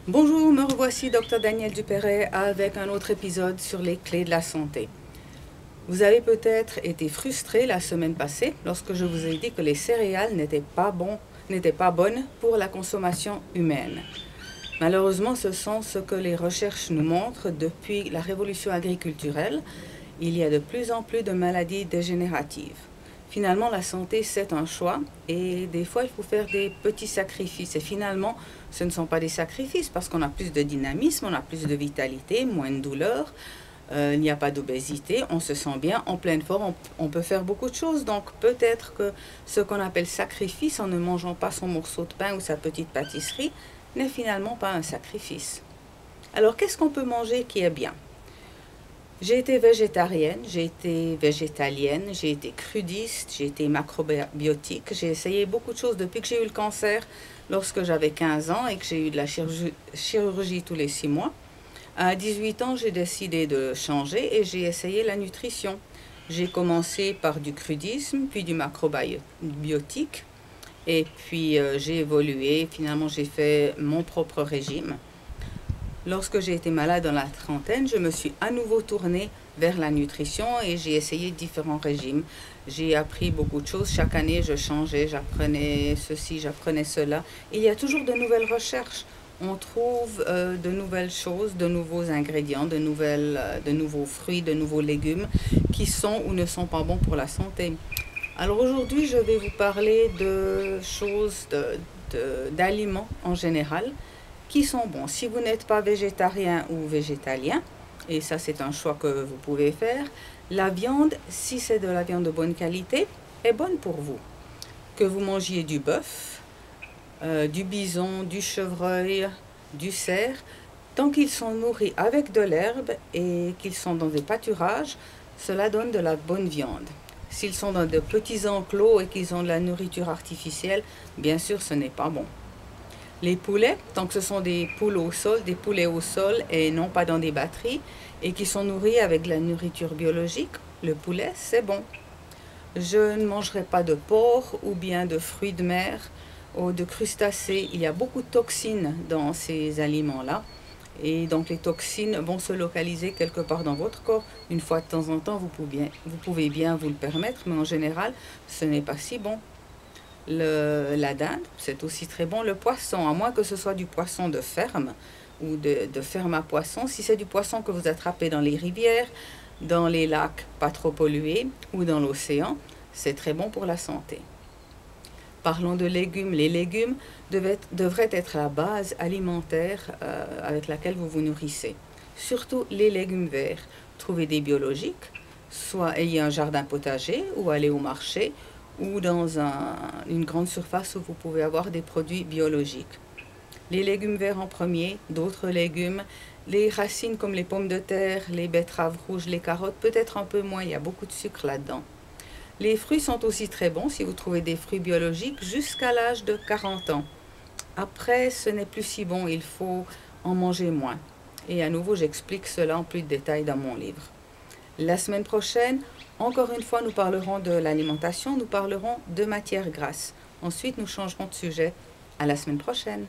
Bonjour, me revoici Dr Daniel Dupéret avec un autre épisode sur les clés de la santé. Vous avez peut-être été frustré la semaine passée lorsque je vous ai dit que les céréales n'étaient pas bonnes pour la consommation humaine. Malheureusement, ce sont ce que les recherches nous montrent depuis la révolution agriculturelle. Il y a de plus en plus de maladies dégénératives. Finalement, la santé, c'est un choix et des fois, il faut faire des petits sacrifices. Et finalement, ce ne sont pas des sacrifices parce qu'on a plus de dynamisme, on a plus de vitalité, moins de douleur, il n'y a pas d'obésité, on se sent bien, en pleine forme, on peut faire beaucoup de choses. Donc peut-être que ce qu'on appelle sacrifice en ne mangeant pas son morceau de pain ou sa petite pâtisserie n'est finalement pas un sacrifice. Alors qu'est-ce qu'on peut manger qui est bien ? J'ai été végétarienne, j'ai été végétalienne, j'ai été crudiste, j'ai été macrobiotique. J'ai essayé beaucoup de choses depuis que j'ai eu le cancer lorsque j'avais 15 ans et que j'ai eu de la chirurgie tous les 6 mois. À 18 ans, j'ai décidé de changer et j'ai essayé la nutrition. J'ai commencé par du crudisme, puis du macrobiotique. Et puis j'ai évolué, finalement j'ai fait mon propre régime. Lorsque j'ai été malade dans la trentaine, je me suis à nouveau tournée vers la nutrition et j'ai essayé différents régimes. J'ai appris beaucoup de choses. Chaque année, je changeais, j'apprenais ceci, j'apprenais cela. Il y a toujours de nouvelles recherches. On trouve de nouvelles choses, de nouveaux ingrédients, de nouveaux fruits, de nouveaux légumes qui sont ou ne sont pas bons pour la santé. Alors aujourd'hui, je vais vous parler de choses, d'aliments en général qui sont bons. Si vous n'êtes pas végétarien ou végétalien, et ça c'est un choix que vous pouvez faire, la viande, si c'est de la viande de bonne qualité, est bonne pour vous. Que vous mangiez du bœuf, du bison, du chevreuil, du cerf, tant qu'ils sont nourris avec de l'herbe et qu'ils sont dans des pâturages, cela donne de la bonne viande. S'ils sont dans de petits enclos et qu'ils ont de la nourriture artificielle, bien sûr ce n'est pas bon. Les poulets, tant que ce sont des poules au sol, des poulets au sol et non pas dans des batteries, et qui sont nourris avec de la nourriture biologique, le poulet, c'est bon. Je ne mangerai pas de porc ou bien de fruits de mer ou de crustacés. Il y a beaucoup de toxines dans ces aliments-là. Et donc les toxines vont se localiser quelque part dans votre corps. Une fois de temps en temps, vous pouvez bien vous le permettre, mais en général, ce n'est pas si bon. La dinde, c'est aussi très bon. Le poisson, à moins que ce soit du poisson de ferme ou de ferme à poisson, si c'est du poisson que vous attrapez dans les rivières, dans les lacs pas trop pollués ou dans l'océan, c'est très bon pour la santé. Parlons de légumes. Les légumes devraient être la base alimentaire avec laquelle vous vous nourrissez. Surtout les légumes verts. Trouvez des biologiques, soit ayez un jardin potager ou allez au marché ou dans une grande surface où vous pouvez avoir des produits biologiques. Les légumes verts en premier, d'autres légumes, les racines comme les pommes de terre, les betteraves rouges, les carottes, peut-être un peu moins, il y a beaucoup de sucre là-dedans. Les fruits sont aussi très bons si vous trouvez des fruits biologiques jusqu'à l'âge de 40 ans. Après, ce n'est plus si bon, il faut en manger moins. Et à nouveau, j'explique cela en plus de détails dans mon livre. La semaine prochaine, encore une fois, nous parlerons de l'alimentation, nous parlerons de matières grasses. Ensuite, nous changerons de sujet. À la semaine prochaine.